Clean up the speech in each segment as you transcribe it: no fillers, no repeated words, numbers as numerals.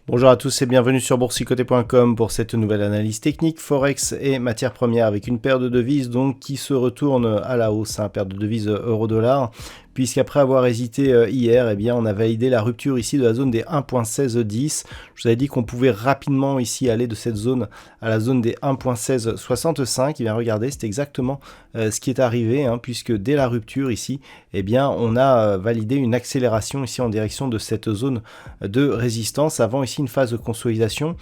Bonjour à tous et bienvenue sur boursicoté.com pour cette nouvelle analyse technique Forex et matières premières avec une paire de devises donc qui se retourne à la hausse, paire de devises euro-dollar, puisqu'après avoir hésité hier, eh bien on a validé la rupture ici de la zone des 1.1610. Je vous avais dit qu'on pouvait rapidement ici aller de cette zone à la zone des 1.1665. Et bien regardez, c'est exactement ce qui est arrivé, puisque dès la rupture ici, eh bien on a validé une accélération ici en direction de cette zone de résistance avant ici une phase de consolidation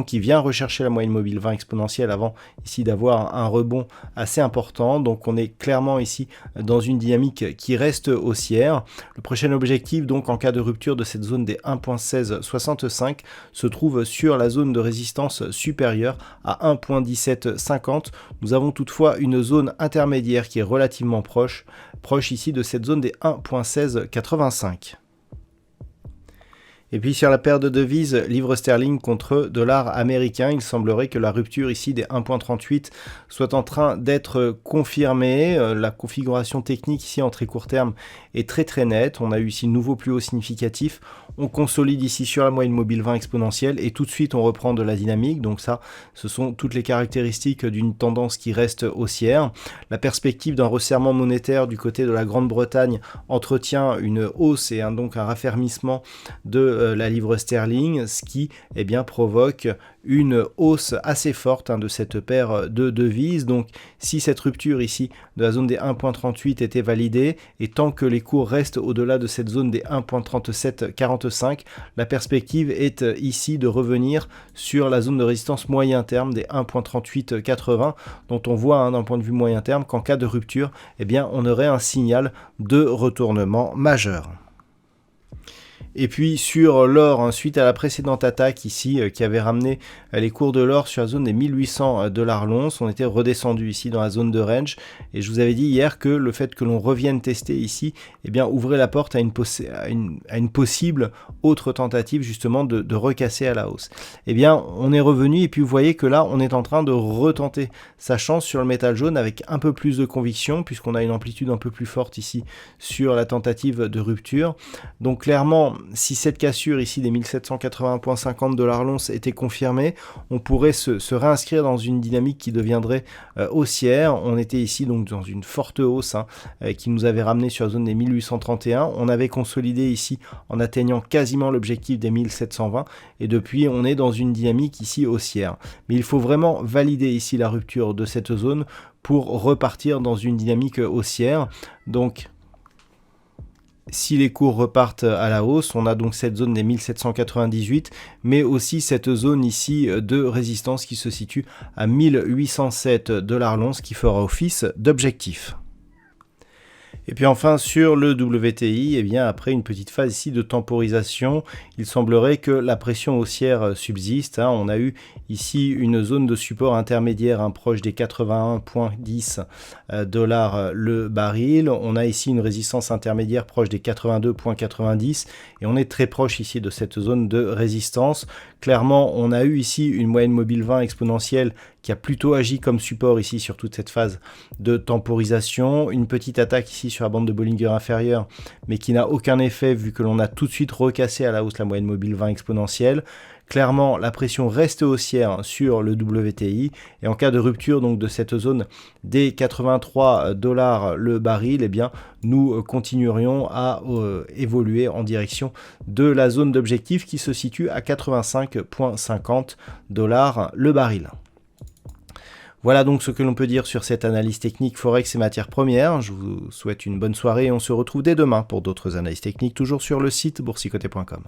qui vient rechercher la moyenne mobile 20 exponentielle avant ici d'avoir un rebond assez important. Donc on est clairement ici dans une dynamique qui reste haussière. Le prochain objectif donc en cas de rupture de cette zone des 1.1665 se trouve sur la zone de résistance supérieure à 1.1750. Nous avons toutefois une zone intermédiaire qui est relativement proche ici de cette zone des 1.1685. Et puis sur la paire de devises livre sterling contre dollar américain, il semblerait que la rupture ici des 1.38 soit en train d'être confirmée. La configuration technique ici en très court terme est très nette. On a eu ici de nouveau plus haut significatif. On consolide ici sur la moyenne mobile 20 exponentielle et tout de suite on reprend de la dynamique. Donc ça, ce sont toutes les caractéristiques d'une tendance qui reste haussière. La perspective d'un resserrement monétaire du côté de la Grande-Bretagne entretient une hausse et donc un raffermissement de la livre sterling, ce qui provoque une hausse assez forte de cette paire de devises. Donc si cette rupture ici de la zone des 1.38 était validée et tant que les cours restent au-delà de cette zone des 1.3745, la perspective est ici de revenir sur la zone de résistance moyen terme des 1.3880 dont on voit d'un point de vue moyen terme qu'en cas de rupture, on aurait un signal de retournement majeur. Et puis sur l'or, suite à la précédente attaque ici qui avait ramené les cours de l'or sur la zone des 1800 $ l'once, on était redescendu ici dans la zone de range et je vous avais dit hier que le fait que l'on revienne tester ici ouvrait la porte à une possible autre tentative justement de recasser à la hausse. On est revenu et puis vous voyez que là on est en train de retenter sa chance sur le métal jaune avec un peu plus de conviction puisqu'on a une amplitude un peu plus forte ici sur la tentative de rupture. Donc clairement, si cette cassure ici des 1780,50 $ l'once était confirmée, on pourrait se réinscrire dans une dynamique qui deviendrait haussière. On était ici donc dans une forte hausse qui nous avait ramené sur la zone des 1831. On avait consolidé ici en atteignant quasiment l'objectif des 1720 et depuis on est dans une dynamique ici haussière. Mais il faut vraiment valider ici la rupture de cette zone pour repartir dans une dynamique haussière. Donc si les cours repartent à la hausse, on a donc cette zone des 1798, mais aussi cette zone ici de résistance qui se situe à 1807 $ l'once qui fera office d'objectif. Et puis enfin sur le WTI, après une petite phase ici de temporisation, il semblerait que la pression haussière subsiste. On a eu ici une zone de support intermédiaire proche des 81,10 $ le baril. On a ici une résistance intermédiaire proche des 82,90 et on est très proche ici de cette zone de résistance. Clairement, on a eu ici une moyenne mobile 20 exponentielle qui a plutôt agi comme support ici sur toute cette phase de temporisation. Une petite attaque ici sur la bande de Bollinger inférieure, mais qui n'a aucun effet vu que l'on a tout de suite recassé à la hausse la moyenne mobile 20 exponentielle. Clairement, la pression reste haussière sur le WTI et en cas de rupture donc de cette zone des 83 $ le baril, nous continuerions à évoluer en direction de la zone d'objectif qui se situe à 85,50 $ le baril. Voilà donc ce que l'on peut dire sur cette analyse technique Forex et matières premières. Je vous souhaite une bonne soirée et on se retrouve dès demain pour d'autres analyses techniques, toujours sur le site boursicoté.com.